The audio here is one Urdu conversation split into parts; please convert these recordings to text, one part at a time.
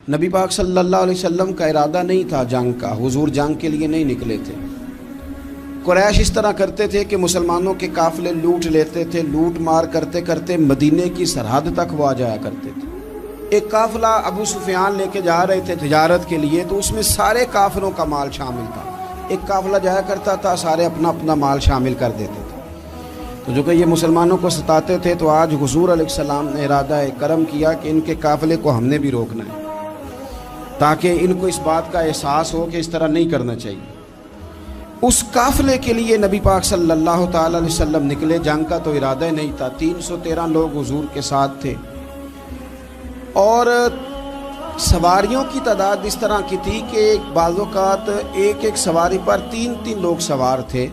نبی پاک صلی اللہ علیہ وسلم کا ارادہ نہیں تھا جنگ کا، حضور جنگ کے لیے نہیں نکلے تھے۔ قریش اس طرح کرتے تھے کہ مسلمانوں کے قافلے لوٹ لیتے تھے، لوٹ مار کرتے کرتے مدینے کی سرحد تک وہ آ جایا کرتے تھے۔ ایک قافلہ ابو سفیان لے کے جا رہے تھے تجارت کے لیے، تو اس میں سارے کافروں کا مال شامل تھا۔ ایک قافلہ جایا کرتا تھا، سارے اپنا اپنا مال شامل کر دیتے تھے۔ تو جو کہ یہ مسلمانوں کو ستاتے تھے، تو آج حضور علیہ السلام نے ارادہ کرم کیا کہ ان کے قافلے کو ہم نے بھی روکنا ہے، تاکہ ان کو اس بات کا احساس ہو کہ اس طرح نہیں کرنا چاہیے۔ اس قافلے کے لیے نبی پاک صلی اللہ تعالی علیہ وسلم نکلے، جنگ کا تو ارادہ نہیں تھا۔ 313 لوگ حضور کے ساتھ تھے، اور سواریوں کی تعداد اس طرح کی تھی کہ بعض اوقات ایک ایک سواری پر 3 لوگ سوار تھے،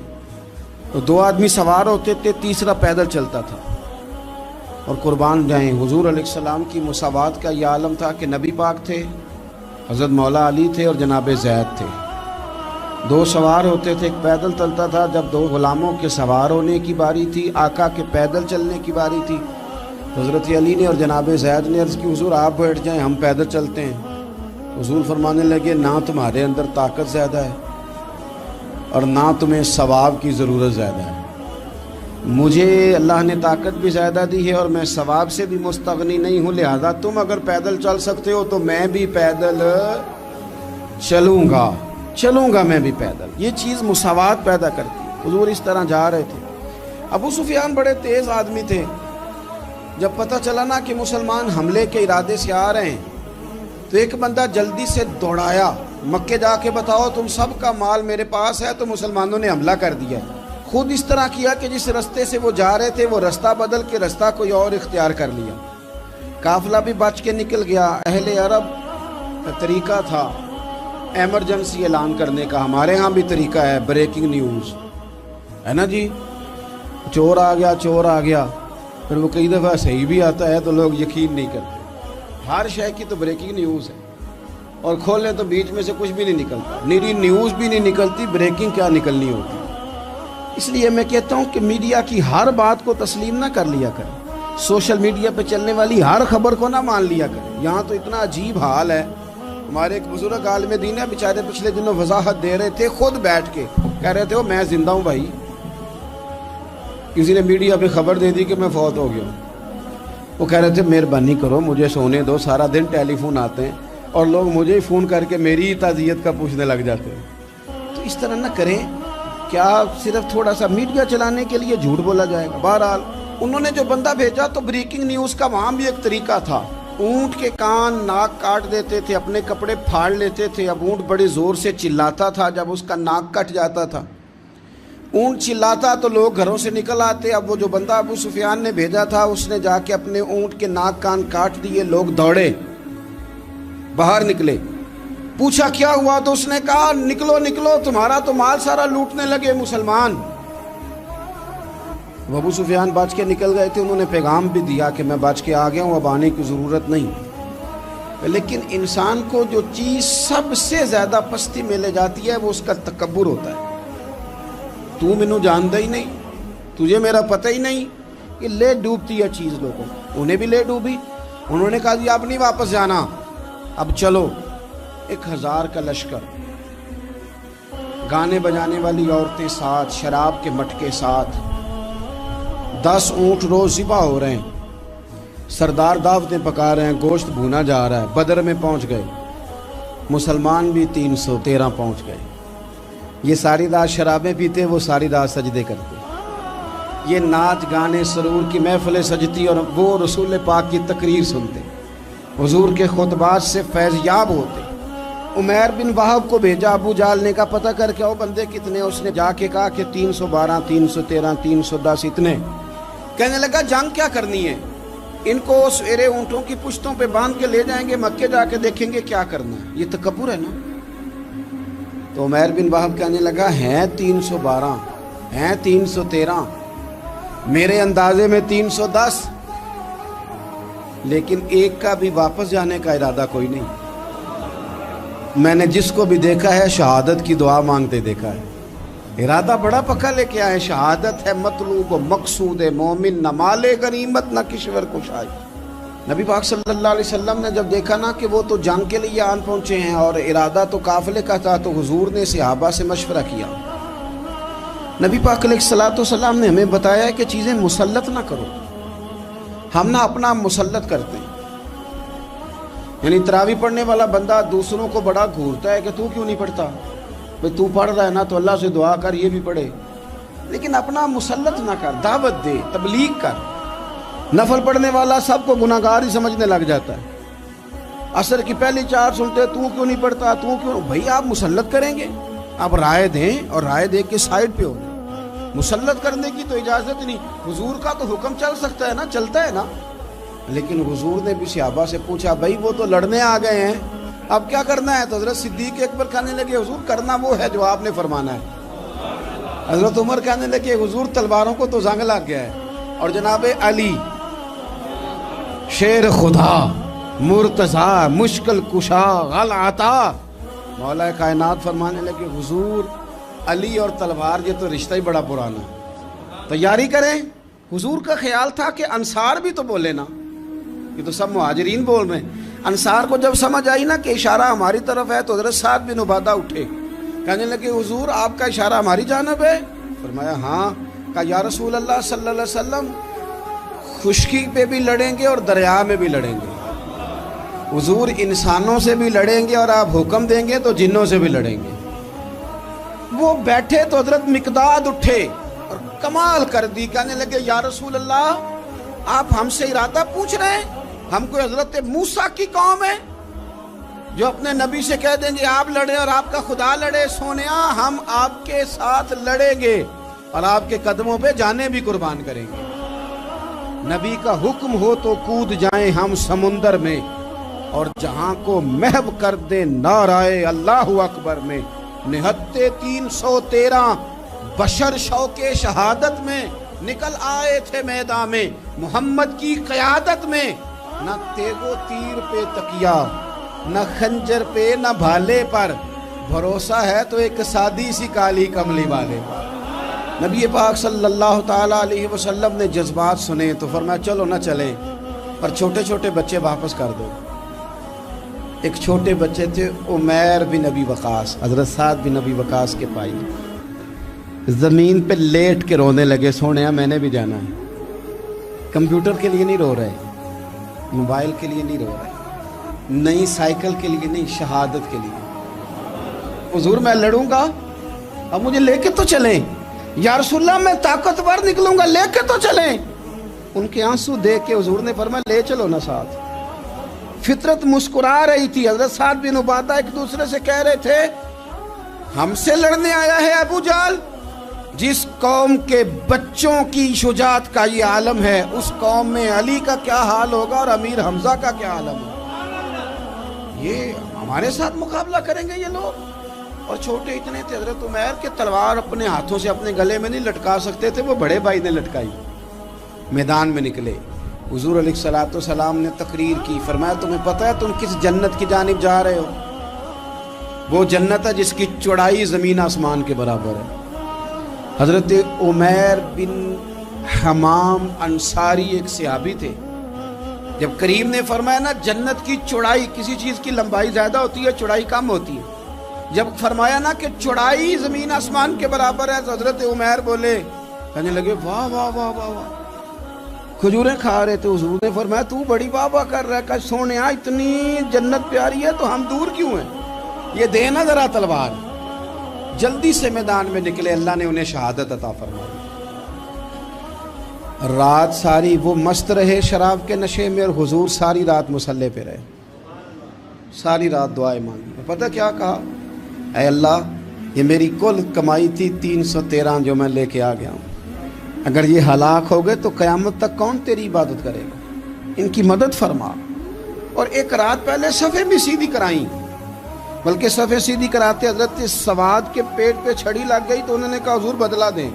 تو 2 آدمی سوار ہوتے تھے، تیسرا پیدل چلتا تھا۔ اور قربان جائیں، حضور علیہ السلام کی مساوات کا یہ عالم تھا کہ نبی پاک تھے، حضرت مولا علی تھے اور جناب زید تھے۔ 2 سوار ہوتے تھے، ایک پیدل چلتا تھا۔ جب 2 غلاموں کے سوار ہونے کی باری تھی، آقا کے پیدل چلنے کی باری تھی، حضرت علی نے اور جناب زید نے عرض کی حضور آپ بیٹھ جائیں، ہم پیدل چلتے ہیں۔ حضور فرمانے لگے نہ تمہارے اندر طاقت زیادہ ہے اور نہ تمہیں ثواب کی ضرورت زیادہ ہے، مجھے اللہ نے طاقت بھی زیادہ دی ہے اور میں ثواب سے بھی مستغنی نہیں ہوں، لہذا تم اگر پیدل چل سکتے ہو تو میں بھی پیدل چلوں گا میں بھی پیدل۔ یہ چیز مساوات پیدا کرتی۔ حضور اس طرح جا رہے تھے۔ ابو سفیان بڑے تیز آدمی تھے، جب پتہ چلا نا کہ مسلمان حملے کے ارادے سے آ رہے ہیں، تو ایک بندہ جلدی سے دوڑایا، مکے جا کے بتاؤ تم سب کا مال میرے پاس ہے۔ تو مسلمانوں نے حملہ کر دیا۔ خود اس طرح کیا کہ جس رستے سے وہ جا رہے تھے وہ رستہ بدل کے رستہ کوئی اور اختیار کر لیا۔ قافلہ بھی بچ کے نکل گیا۔ اہل عرب کا طریقہ تھا ایمرجنسی اعلان کرنے کا، ہمارے ہاں بھی طریقہ ہے، بریکنگ نیوز ہے نا جی، چور آ گیا، پھر وہ کئی دفعہ صحیح بھی آتا ہے تو لوگ یقین نہیں کرتے۔ ہر شے کی تو بریکنگ نیوز ہے، اور کھولیں تو بیچ میں سے کچھ بھی نہیں نکلتا، نیری نیوز بھی نہیں نکلتی، بریکنگ کیا نکلنی ہوتی۔ اس لیے میں کہتا ہوں کہ میڈیا کی ہر بات کو تسلیم نہ کر لیا کریں، سوشل میڈیا پہ چلنے والی ہر خبر کو نہ مان لیا کریں۔ یہاں تو اتنا عجیب حال ہے، ہمارے ایک بزرگ عالم دین ہے، بیچارے پچھلے دنوں وضاحت دے رہے تھے، خود بیٹھ کے کہہ رہے تھے میں زندہ ہوں بھائی، کسی نے میڈیا پہ خبر دے دی کہ میں فوت ہو گیا ہوں۔ وہ کہہ رہے تھے مہربانی کرو مجھے سونے دو، سارا دن ٹیلی فون آتے ہیں اور لوگ مجھے ہی فون کر کے میری ہی تعزیت کا پوچھنے لگ جاتے ہیں۔ تو اس طرح نہ کریں، کیا صرف تھوڑا سا میڈیا چلانے کے لیے جھوٹ بولا جائے گا؟ بہرحال انہوں نے جو بندہ بھیجا تو بریکنگ نیوز کا وہاں بھی ایک طریقہ تھا، اونٹ کے کان ناک کاٹ دیتے تھے، اپنے کپڑے پھاڑ لیتے تھے۔ اب اونٹ بڑے زور سے چلاتا تھا، جب اس کا ناک کٹ جاتا تھا، اونٹ چلاتا تو لوگ گھروں سے نکل آتے۔ اب وہ جو بندہ ابو سفیان نے بھیجا تھا، اس نے جا کے اپنے اونٹ کے ناک کان کاٹ دیے، لوگ دوڑے باہر نکلے، پوچھا کیا ہوا تو اس نے کہا نکلو تمہارا تو مال سارا لوٹنے لگے مسلمان۔ وہ ابو سفیان بچ کے نکل گئے تھے، انہوں نے پیغام بھی دیا کہ میں بچ کے آ گیا ہوں، اب آنے کی ضرورت نہیں۔ لیکن انسان کو جو چیز سب سے زیادہ پستی میں لے جاتی ہے وہ اس کا تکبر ہوتا ہے۔ تو مینوں جاندا ہی نہیں، تجھے میرا پتہ ہی نہیں، کہ لے ڈوبتی ہے چیز لوگوں۔ انہیں بھی لے ڈوبی، انہوں نے کہا جی اب نہیں واپس جانا، اب چلو۔ 1000 کا لشکر، گانے بجانے والی عورتیں ساتھ، شراب کے مٹکے ساتھ، 10 اونٹ روز ذبح ہو رہے ہیں، سردار دعوتیں پکا رہے ہیں، گوشت بھونا جا رہا ہے۔ بدر میں پہنچ گئے، مسلمان بھی 313 پہنچ گئے۔ یہ ساری رات شرابیں پیتے، وہ ساری رات سجدے کرتے، یہ ناچ گانے سرور کی محفلیں سجتی اور وہ رسول پاک کی تقریر سنتے، حضور کے خطبات سے فیض یاب ہوتے۔ عمیر بن وہب کو بھیجا ابو جہل نے کہا پتہ کر کے آؤ بندے کتنے، اس نے جا کے کہا کہ 312 313 310 اتنے۔ کہنے لگا جنگ کیا کرنی ہے، ان کو سویرے اونٹوں کی پشتوں پہ باندھ کے لے جائیں گے، مکے جا کے دیکھیں گے کیا کرنا ہے۔ یہ تکبر ہے نا۔ تو عمیر بن وہب کہنے لگا ہیں 312 ہیں 313، میرے اندازے میں 310، لیکن ایک کا بھی واپس جانے کا ارادہ کوئی نہیں۔ میں نے جس کو بھی دیکھا ہے شہادت کی دعا مانگتے دیکھا ہے، ارادہ بڑا پکا لے کے آئے، شہادت ہے مطلوب و مقصود مومن، نہ مال غنیمت نہ کشور کشائی۔ نبی پاک صلی اللہ علیہ وسلم نے جب دیکھا نا کہ وہ تو جنگ کے لیے آن پہنچے ہیں اور ارادہ تو قافلے کا تھا، تو حضور نے صحابہ سے مشورہ کیا۔ نبی پاک علیہ الصلوۃ والسلام نے ہمیں بتایا ہے کہ چیزیں مسلط نہ کرو، ہم نہ اپنا مسلط کرتے ہیں۔ یعنی تراویح پڑھنے والا بندہ دوسروں کو بڑا گھورتا ہے کہ تو کیوں نہیں پڑھتا، بھئی تو پڑھ رہا ہے نا تو اللہ سے دعا کر یہ بھی پڑھے، لیکن اپنا مسلط نہ کر، دعوت دے، تبلیغ کر۔ نفل پڑھنے والا سب کو گناہگار ہی سمجھنے لگ جاتا ہے، عصر کی پہلی 4 سنتے تو کیوں نہیں پڑھتا، تو کیوں؟ بھئی آپ مسلط کریں گے، آپ رائے دیں، اور رائے دے کے سائڈ پہ ہو۔ مسلط کرنے کی تو اجازت نہیں، حضور کا تو حکم چل سکتا ہے نا، چلتا ہے نا، لیکن حضور نے بھی صحابہ سے پوچھا بھائی وہ تو لڑنے آ گئے ہیں، اب کیا کرنا ہے؟ تو حضرت صدیق اکبر کہنے لگے حضور کرنا وہ ہے جو آپ نے فرمانا ہے۔ حضرت عمر کہنے لگے حضور تلواروں کو تو زنگ لگ گیا ہے۔ اور جناب علی شیر خدا مرتضیٰ مشکل کشا غل عطا مولا کائنات فرمانے لگے حضور علی اور تلوار یہ تو رشتہ ہی بڑا پرانا ہے، تیاری کریں۔ حضور کا خیال تھا کہ انصار بھی تو بولے نا، یہ تو سب مہاجرین بول رہے ہیں۔ انصار کو جب سمجھ آئی نا کہ اشارہ ہماری طرف ہے تو حضرت سعد بن عبادہ اٹھے، کہنے لگے حضور آپ کا اشارہ ہماری جانب ہے؟ فرمایا ہاں۔ کہا یا رسول اللہ صلی اللہ علیہ وسلم خشکی پہ بھی لڑیں گے اور دریا میں بھی لڑیں گے، حضور انسانوں سے بھی لڑیں گے اور آپ حکم دیں گے تو جنوں سے بھی لڑیں گے۔ وہ بیٹھے تو حضرت مقداد اٹھے اور کمال کر دی، کہنے لگے یا رسول اللہ آپ ہم سے ارادہ پوچھ رہے ہیں؟ ہم کوئی حضرت موسیٰ کی قوم ہے جو اپنے نبی سے کہہ دیں گے آپ لڑیں اور آپ کا خدا لڑے؟ سونیا ہم آپ کے ساتھ لڑیں گے اور آپ کے قدموں پہ جانیں بھی قربان کریں گے۔ نبی کا حکم ہو تو کود جائیں ہم سمندر میں اور جہاں کو محو کر دیں نعرہ اللہ اکبر میں۔ نہتے 313 بشر شوق شہادت میں نکل آئے تھے میدان میں، محمد کی قیادت میں نہ تیغ و تیر پہ تکیا، نہ خنجر پہ نہ بھالے پر، بھروسہ ہے تو ایک سادی سی کالی کملی والے پر۔ نبی پاک صلی اللہ تعالیٰ علیہ وسلم نے جذبات سنے تو فرمایا چلو نہ چلیں، پر چھوٹے چھوٹے بچے واپس کر دو۔ ایک چھوٹے بچے تھے عمیر بن ابی وقاص، حضرت سعد بن ابی وقاص کے بھائی، زمین پہ لیٹ کے رونے لگے، سونے میں نے بھی جانا ہے۔ کمپیوٹر کے لیے نہیں رو رہے، موبائل کے لیے نہیں رو رہے، نئی سائیکل کے لیے نہیں، شہادت کے لیے۔ حضور میں لڑوں گا، اب مجھے لے کے تو چلیں۔ یا رسول اللہ میں طاقتور نکلوں گا، لے کے تو چلیں۔ ان کے آنسو دیکھ کے حضور نے فرمایا لے چلو نا ساتھ۔ فطرت مسکرا رہی تھی۔ حضرت سعد بن عبادہ ایک دوسرے سے کہہ رہے تھے ہم سے لڑنے آیا ہے ابو جہل، جس قوم کے بچوں کی شجاعت کا یہ عالم ہے، اس قوم میں علی کا کیا حال ہوگا اور امیر حمزہ کا کیا عالم ہوگا۔ یہ ہمارے ساتھ مقابلہ کریں گے یہ لوگ؟ اور چھوٹے اتنے تھے حضرت عمیر کے تلوار اپنے ہاتھوں سے اپنے گلے میں نہیں لٹکا سکتے تھے، وہ بڑے بھائی نے لٹکائی۔ میدان میں نکلے، حضور علیہ الصلوۃ والسلام نے تقریر کی، فرمایا تمہیں پتہ ہے تم کس جنت کی جانب جا رہے ہو؟ وہ جنت ہے جس کی چوڑائی زمین آسمان کے برابر ہے۔ حضرت عمیر بن حمام انصاری ایک صحابی تھے، جب کریم نے فرمایا نا جنت کی چوڑائی، کسی چیز کی لمبائی زیادہ ہوتی ہے چوڑائی کم ہوتی ہے، جب فرمایا نا کہ چوڑائی زمین آسمان کے برابر ہے تو حضرت عمیر بولے، کہنے لگے واہ واہ واہ واہ واہ۔ کھجوریں کھا رہے تھے، حضور نے فرمایا تو بڑی واہ واہ کر رہا ہے، کہ سونیا اتنی جنت پیاری ہے تو ہم دور کیوں ہیں، یہ دینا ذرا تلوار۔ جلدی سے میدان میں نکلے، اللہ نے انہیں شہادت عطا فرمائی۔ رات ساری وہ مست رہے شراب کے نشے میں، اور حضور ساری رات مصلی پہ رہے، ساری رات دعائیں مانگی۔ پتہ کیا کہا؟ اے اللہ یہ میری کل کمائی تھی 313 جو میں لے کے آ گیا ہوں، اگر یہ ہلاک ہو گئے تو قیامت تک کون تیری عبادت کرے گا، ان کی مدد فرما۔ اور ایک رات پہلے صفیں بھی سیدھی کرائیں، بلکہ صفیں سیدھی کراتے حضرت سواد کے پیٹ پہ چھڑی لگ گئی تو انہوں نے کہا حضور بدلا دیں۔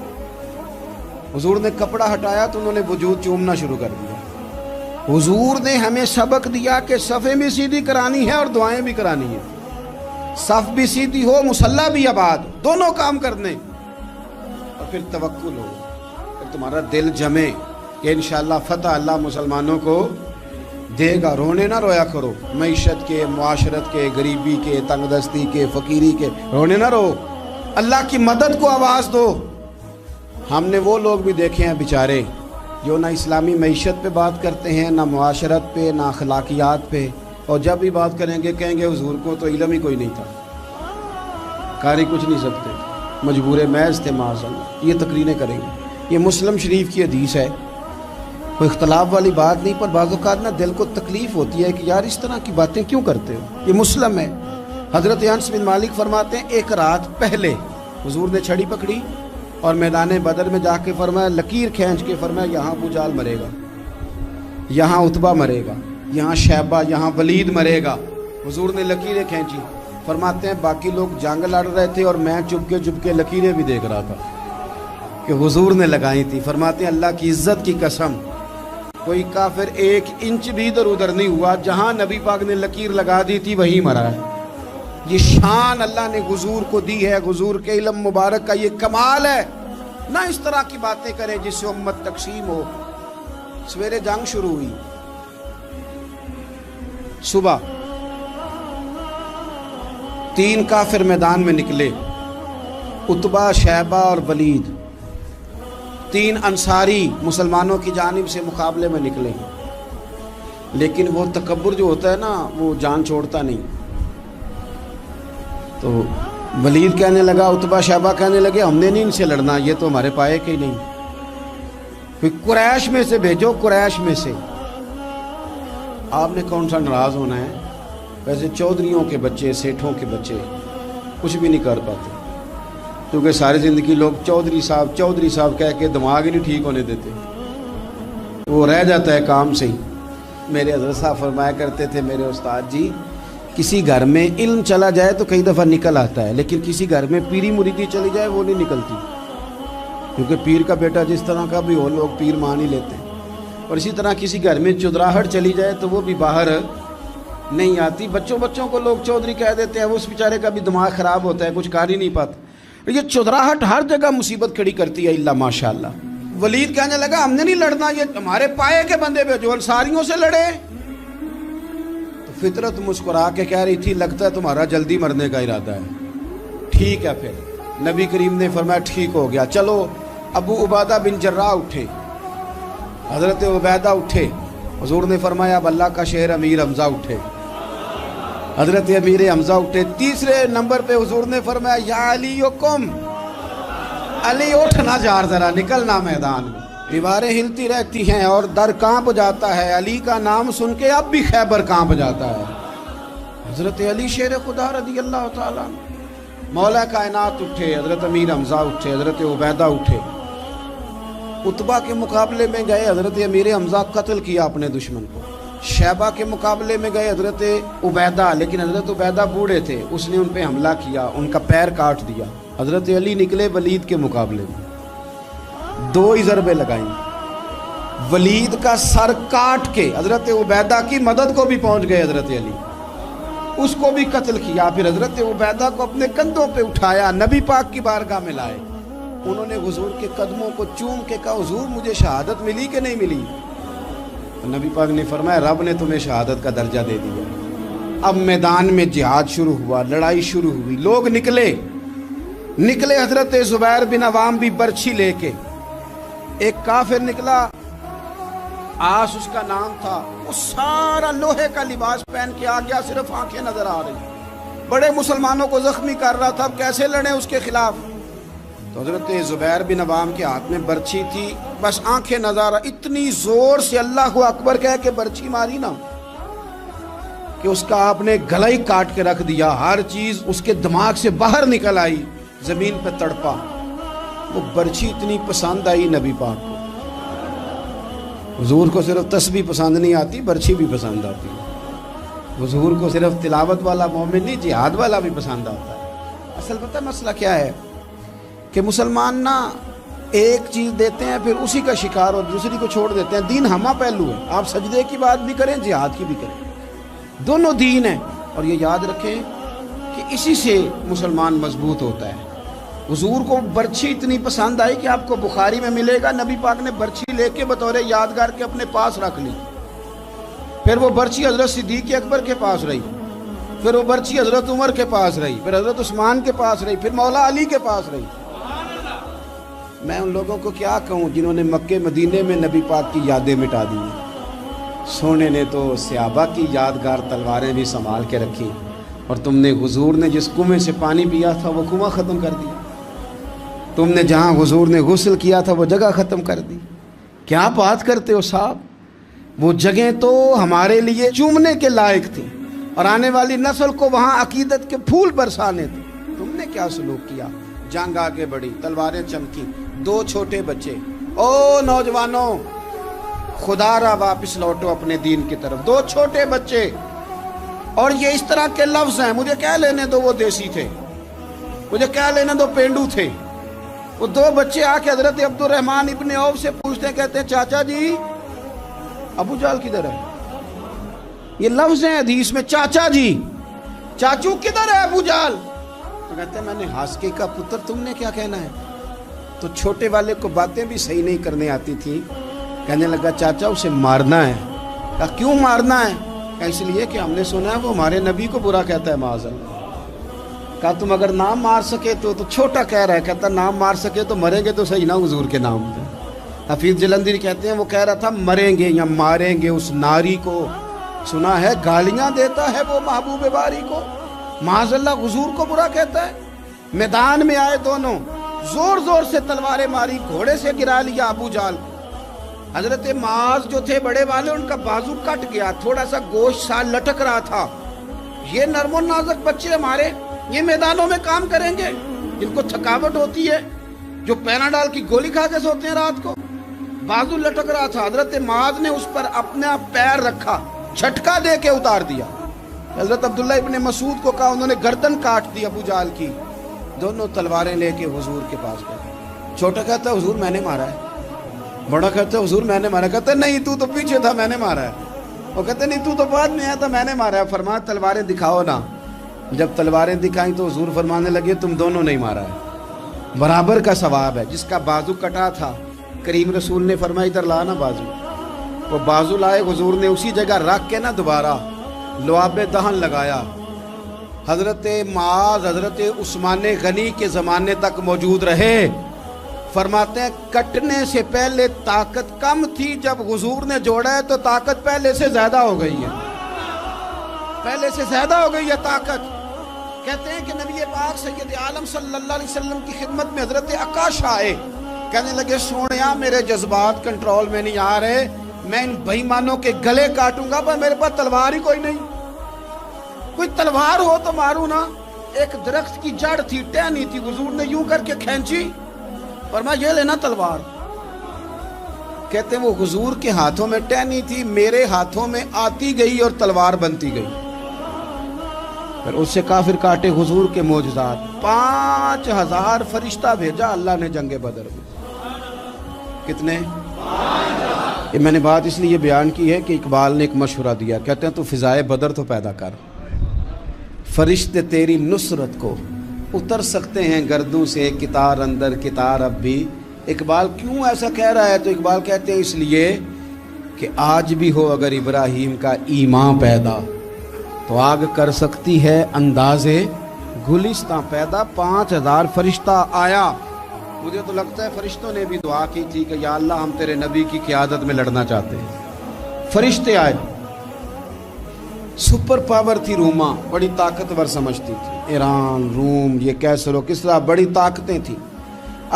حضور نے کپڑا ہٹایا تو انہوں نے وجود چومنا شروع کر دیا۔ حضور نے ہمیں سبق دیا کہ صفیں بھی سیدھی کرانی ہے اور دعائیں بھی کرانی ہیں، صف بھی سیدھی ہو، مصلی بھی آباد، دونوں کام کرنے، اور پھر توکل ہو، پھر تمہارا دل جمے کہ انشاءاللہ فتح اللہ مسلمانوں کو دے گا، رونے نہ رویا کرو، معیشت کے، معاشرت کے، غریبی کے، تنگ دستی کے، فقیری کے رونے نہ رو، اللہ کی مدد کو آواز دو۔ ہم نے وہ لوگ بھی دیکھے ہیں بیچارے جو نہ اسلامی معیشت پہ بات کرتے ہیں، نہ معاشرت پہ، نہ اخلاقیات پہ، اور جب بھی بات کریں گے کہیں گے حضور کو تو علم ہی کوئی نہیں تھا، قاری کچھ نہیں سکتے، مجبور محض تھے معاذ اللہ، یہ تقریریں کریں گے۔ یہ مسلم شریف کی حدیث ہے، کوئی اختلاف والی بات نہیں، پر بعض اوقات نا دل کو تکلیف ہوتی ہے کہ یار اس طرح کی باتیں کیوں کرتے ہو۔ یہ مسلم ہے۔ حضرت انس بن مالک فرماتے ہیں ایک رات پہلے حضور نے چھڑی پکڑی اور میدان بدر میں جا کے فرمایا، لکیر کھینچ کے فرمایا یہاں ابو جہل مرے گا، یہاں عتبہ مرے گا، یہاں شیبہ، یہاں ولید مرے گا۔ حضور نے لکیریں کھینچی۔ فرماتے ہیں باقی لوگ جنگ لڑ رہے تھے اور میں چپ کے لکیریں بھی دیکھ رہا تھا کہ حضور نے لگائی تھی۔ فرماتے ہیں اللہ کی عزت کی قسم کوئی کافر 1 انچ بھی ادھر ادھر نہیں ہوا، جہاں نبی پاک نے لکیر لگا دی تھی وہیں مرا ہے۔ یہ شان اللہ نے حضور کو دی ہے، حضور کے علم مبارک کا یہ کمال ہے۔ نہ اس طرح کی باتیں کریں جس سے امت تقسیم ہو۔ سویرے جنگ شروع ہوئی، صبح 3 کافر میدان میں نکلے، عتبہ، شیبہ اور ولید، 3 انصاری مسلمانوں کی جانب سے مقابلے میں نکلے، لیکن وہ تکبر جو ہوتا ہے نا وہ جان چھوڑتا نہیں۔ تو ولید کہنے لگا، عتبہ شیبہ کہنے لگے ہم نے نہیں ان سے لڑنا، یہ تو ہمارے پائے کے ہی نہیں، پھر قریش میں سے بھیجو، قریش میں سے۔ آپ نے کون سا ناراض ہونا ہے؟ ویسے چودھریوں کے بچے، سیٹھوں کے بچے کچھ بھی نہیں کر پاتے، کیونکہ ساری زندگی لوگ چودھری صاحب کہہ کے دماغ ہی نہیں ٹھیک ہونے دیتے، وہ رہ جاتا ہے کام سے ہی۔ میرے حضرت صاحب فرمایا کرتے تھے، میرے استاد جی، کسی گھر میں علم چلا جائے تو کئی دفعہ نکل آتا ہے، لیکن کسی گھر میں پیری مریدی چلی جائے وہ نہیں نکلتی، کیونکہ پیر کا بیٹا جس طرح کا بھی ہو لوگ پیر مان ہی لیتے ہیں۔ اور اسی طرح کسی گھر میں چودراہٹ چلی جائے تو وہ بھی باہر نہیں آتی۔ بچوں کو لوگ چودھری کہہ دیتے ہیں، اس بیچارے کا بھی دماغ خراب ہوتا ہے، کچھ کر ہی نہیں پاتا۔ یہ چودراہٹ ہر جگہ مصیبت کھڑی کرتی ہے الا ماشاءاللہ۔ ولید کہنے لگا ہم نے نہیں لڑنا، یہ ہمارے پائے کے بندے پہ جو انصاریوں سے لڑے۔ تو فطرت مسکرا کے کہہ رہی تھی لگتا ہے تمہارا جلدی مرنے کا ارادہ ہے، ٹھیک ہے۔ پھر نبی کریم نے فرمایا ٹھیک ہو گیا، چلو۔ ابو عبیدہ بن جراح اٹھے، حضرت عبیدہ اٹھے، حضور نے فرمایا اب اللہ کا شہر امیر حمزہ اٹھے، حضرت امیر حمزہ اٹھے۔ تیسرے نمبر پہ حضور نے فرمایا یا علی یکم، علی اٹھنا جار ذرا نکلنا میدان میں۔ دیواریں ہلتی رہتی ہیں اور در کانپ جاتا ہے، علی کا نام سن کے اب بھی خیبر کانپ جاتا ہے۔ حضرت علی شیر خدا رضی اللہ تعالیٰ، مولا کائنات اٹھے، حضرت امیر حمزہ اٹھے، حضرت عبیدہ اٹھے۔ عتبہ کے مقابلے میں گئے، حضرت امیر حمزہ قتل کیا اپنے دشمن کو۔ شیبہ کے مقابلے میں گئے حضرت عبیدہ، لیکن حضرت عبیدہ بوڑھے تھے، اس نے ان پہ حملہ کیا، ان کا پیر کاٹ دیا۔ حضرت علی نکلے ولید کے مقابلے میں، 2 ہی ضربیں لگائیں، ولید کا سر کاٹ کے حضرت عبیدہ کی مدد کو بھی پہنچ گئے حضرت علی، اس کو بھی قتل کیا۔ پھر حضرت عبیدہ کو اپنے کندھوں پہ اٹھایا، نبی پاک کی بارگاہ میں لائے، انہوں نے حضور کے قدموں کو چوم کے کہا حضور مجھے شہادت ملی کہ نہیں ملی؟ نبی پاک نے فرمایا رب نے تمہیں شہادت کا درجہ دے دیا۔ اب میدان میں جہاد شروع ہوا، لڑائی شروع ہوئی، لوگ نکلے۔ حضرت زبیر بن عوام بھی برچھی لے کے، ایک کافر نکلا، آس اس کا نام تھا، وہ سارا لوہے کا لباس پہن کے آ گیا، صرف آنکھیں نظر آ رہی، بڑے مسلمانوں کو زخمی کر رہا تھا، اب کیسے لڑیں اس کے خلاف؟ تو حضرت زبیر بن عوام کے ہاتھ میں برچھی تھی، بس آنکھیں نظر، اتنی زور سے اللہ اکبر کہہ کے برچھی ماری نا کہ اس کا آپ نے گلا ہی کاٹ کے رکھ دیا، ہر چیز اس کے دماغ سے باہر نکل آئی، زمین پہ تڑپا۔ وہ برچھی اتنی پسند آئی نبی پاک کو، حضور کو صرف تسبیح پسند نہیں آتی، برچھی بھی پسند آتی، حضور کو صرف تلاوت والا مومن نہیں، جہاد والا بھی پسند آتا ہے۔ اصل پتہ مسئلہ کیا ہے کہ مسلمان نا ایک چیز دیتے ہیں پھر اسی کا شکار اور دوسری کو چھوڑ دیتے ہیں۔ دین ہمہ پہلو ہے، آپ سجدے کی بات بھی کریں، جہاد کی بھی کریں، دونوں دین ہیں۔ اور یہ یاد رکھیں کہ اسی سے مسلمان مضبوط ہوتا ہے۔ حضور کو برچھی اتنی پسند آئی کہ آپ کو بخاری میں ملے گا، نبی پاک نے برچھی لے کے بطور یادگار کے اپنے پاس رکھ لی۔ پھر وہ برچی حضرت صدیق اکبر کے پاس رہی، پھر وہ برچی حضرت عمر کے پاس رہی، پھر حضرت عثمان کے پاس رہی، پھر مولا علی کے پاس رہی۔ میں ان لوگوں کو کیا کہوں جنہوں نے مکے مدینے میں نبی پاک کی یادیں مٹا دی۔ سونے نے تو صحابہ کی یادگار تلواریں بھی سنبھال کے رکھی، اور تم نے حضور نے جس کنویں سے پانی پیا تھا وہ کنواں ختم کر دیا، تم نے جہاں حضور نے غسل کیا تھا وہ جگہ ختم کر دی۔ کیا بات کرتے ہو صاحب، وہ جگہیں تو ہمارے لیے چومنے کے لائق تھی، اور آنے والی نسل کو وہاں عقیدت کے پھول برسانے تھے۔ تم نے کیا سلوک کیا؟ جنگ آگے بڑھی، تلواریں چمکی، 2 چھوٹے بچے۔ او نوجوانوں، خدا را واپس لوٹو اپنے دین کی طرف۔ 2 چھوٹے بچے، اور یہ اس طرح کے لفظ ہیں، مجھے کیا لینے دو وہ دیسی تھے، مجھے کیا لینے دو پینڈو تھے۔ وہ 2 بچے آ کے حضرت عبد الرحمن ابن عوف سے پوچھتے ہیں، کہتے ہیں چاچا جی ابو جہل کدھر ہے؟ یہ لفظ ہیں حدیث میں، چاچا جی، چاچو کدھر ہے ابو جہل؟ تو کہتے ہیں میں نے ہاسکے کا پتر، تم نے کیا کہنا ہے؟ تو چھوٹے والے کو باتیں بھی صحیح نہیں کرنے آتی تھی، کہنے لگا چاچا اسے مارنا ہے۔ کہا کیوں مارنا ہے؟ کہا اس لیے کہ ہم نے سنا ہے وہ ہمارے نبی کو برا کہتا ہے معاذ اللہ۔ کہا تم اگر نام مار سکے تو چھوٹا کہہ رہا ہے، کہتا نام مار سکے تو مریں گے تو صحیح نا حضور کے نام پہ۔ حفیظ جلندری کہتے ہیں وہ کہہ رہا تھا مریں گے یا ماریں گے اس ناری کو، سنا ہے گالیاں دیتا ہے وہ محبوب باری کو، معاذ اللہ حضور کو برا کہتا ہے۔ میدان میں آئے دونوں، زور زور سے تلواریں ماری، گھوڑے سے گرا لیا ابو جہل۔ حضرت معاذ جو تھے بڑے والے، ان کا بازو کٹ گیا، تھوڑا سا گوشت سا لٹک رہا تھا۔ یہ نرم و نازک بچے ہمارے، یہ میدانوں میں کام کریں گے؟ جن کو تھکاوٹ ہوتی ہے، جو پیناڈال کی گولی کھا کے سوتے ہیں رات کو، بازو لٹک رہا تھا۔ حضرت معاذ نے اس پر اپنا پیر رکھا، جھٹکا دے کے اتار دیا۔ حضرت عبداللہ ابن مسعود کو کہا، انہوں نے گردن کاٹ دی ابو جہل کی۔ دونوں تلواریں لے کے حضور کے پاس گئے۔ چھوٹا کہتا ہے حضور میں نے مارا ہے، بڑا کہتا ہے حضور میں نے مارا۔ کہتا ہے نہیں تو پیچھے تھا، میں نے مارا ہے۔ وہ کہتے ہیں نہیں تو بعد میں آیا تھا، میں نے مارا ہے۔ فرمایا تلواریں دکھاؤ نا۔ جب تلواریں دکھائیں تو حضور فرمانے لگے تم دونوں نہیں مارا ہے، برابر کا ثواب ہے۔ جس کا بازو کٹا تھا کریم رسول نے فرمایا ادھر لا نا بازو، وہ بازو لائے، حضور نے اسی جگہ رکھ کے نا دوبارہ لعاب دہن لگایا۔ حضرت معاذ حضرت عثمان غنی کے زمانے تک موجود رہے۔ فرماتے ہیں کٹنے سے پہلے طاقت کم تھی، جب حضور نے جوڑا ہے تو طاقت پہلے سے زیادہ ہو گئی ہے، پہلے سے زیادہ ہو گئی ہے طاقت۔ کہتے ہیں کہ نبی پاک سید عالم صلی اللہ علیہ وسلم کی خدمت میں حضرت عکاش آئے، کہنے لگے سونیا میرے جذبات کنٹرول میں نہیں آ رہے، میں ان بے ایمانوں کے گلے کاٹوں گا، پر میرے پاس تلوار ہی کوئی نہیں، کوئی تلوار ہو تو ماروں نا۔ ایک درخت کی جڑ تھی، ٹہنی تھی، حضور نے یوں کر کے کھینچی، فرمایا یہ لینا تلوار۔ کہتے ہیں وہ حضور کے ہاتھوں میں ٹہنی تھی، میرے ہاتھوں میں آتی گئی اور تلوار بنتی گئی۔ پھر اس سے کافر کاٹے حضور کے معجزات۔ 5000 فرشتہ بھیجا اللہ نے جنگ بدر میں۔ کتنے؟ یہ میں نے بات اس لیے بیان کی ہے کہ اقبال نے ایک مشورہ دیا، کہتے ہیں تو فضائے بدر تو پیدا کر، فرشتے تیری نصرت کو اتر سکتے ہیں گردوں سے، کتار اندر کتار اب بھی۔ اقبال کیوں ایسا کہہ رہا ہے؟ تو اقبال کہتے ہیں اس لیے کہ آج بھی ہو اگر ابراہیم کا ایمان پیدا تو آگ کر سکتی ہے انداز گلستاں پیدا۔ 5000 فرشتہ آیا۔ مجھے تو لگتا ہے فرشتوں نے بھی دعا کی تھی کہ یا اللہ ہم تیرے نبی کی قیادت میں لڑنا چاہتے ہیں۔ فرشتے آئے، سپر پاور تھی روما، بڑی طاقتور سمجھتی تھی، ایران، روم، یہ کیسر و کسرا، بڑی طاقتیں تھیں۔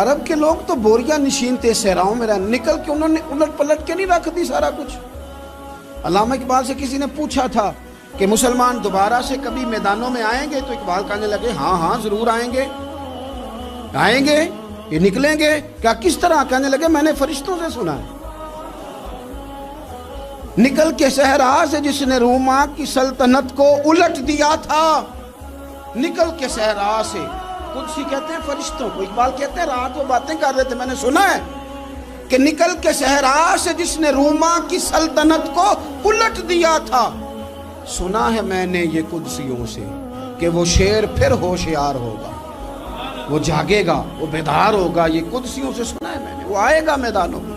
عرب کے لوگ تو بوریاں نشین تھے، صحراؤں میں نکل کے انہوں نے الٹ پلٹ کے نہیں رکھ دی سارا کچھ۔ علامہ اقبال سے کسی نے پوچھا تھا کہ مسلمان دوبارہ سے کبھی میدانوں میں آئیں گے؟ تو اقبال کہنے لگے ہاں ہاں ضرور آئیں گے، آئیں گے، یہ نکلیں گے۔ کیا کس طرح؟ کہنے لگے میں نے فرشتوں سے سنا ہے، نکل کے صحرا سے جس نے روما کی سلطنت کو الٹ دیا تھا، نکل کے صحرا سے۔ قدسی کہتے ہیں فرشتوں کو، اقبال کہتے ہیں رات وہ باتیں کر رہے تھے، میں نے سنا ہے کہ نکل کے صحرا سے جس نے روما کی سلطنت کو الٹ دیا تھا، سنا ہے میں نے یہ قدسیوں سے کہ وہ شیر پھر ہوشیار ہوگا، وہ جاگے گا، وہ بیدار ہوگا۔ یہ قدسیوں سے سنا ہے میں نے، وہ آئے گا میدانوں میں۔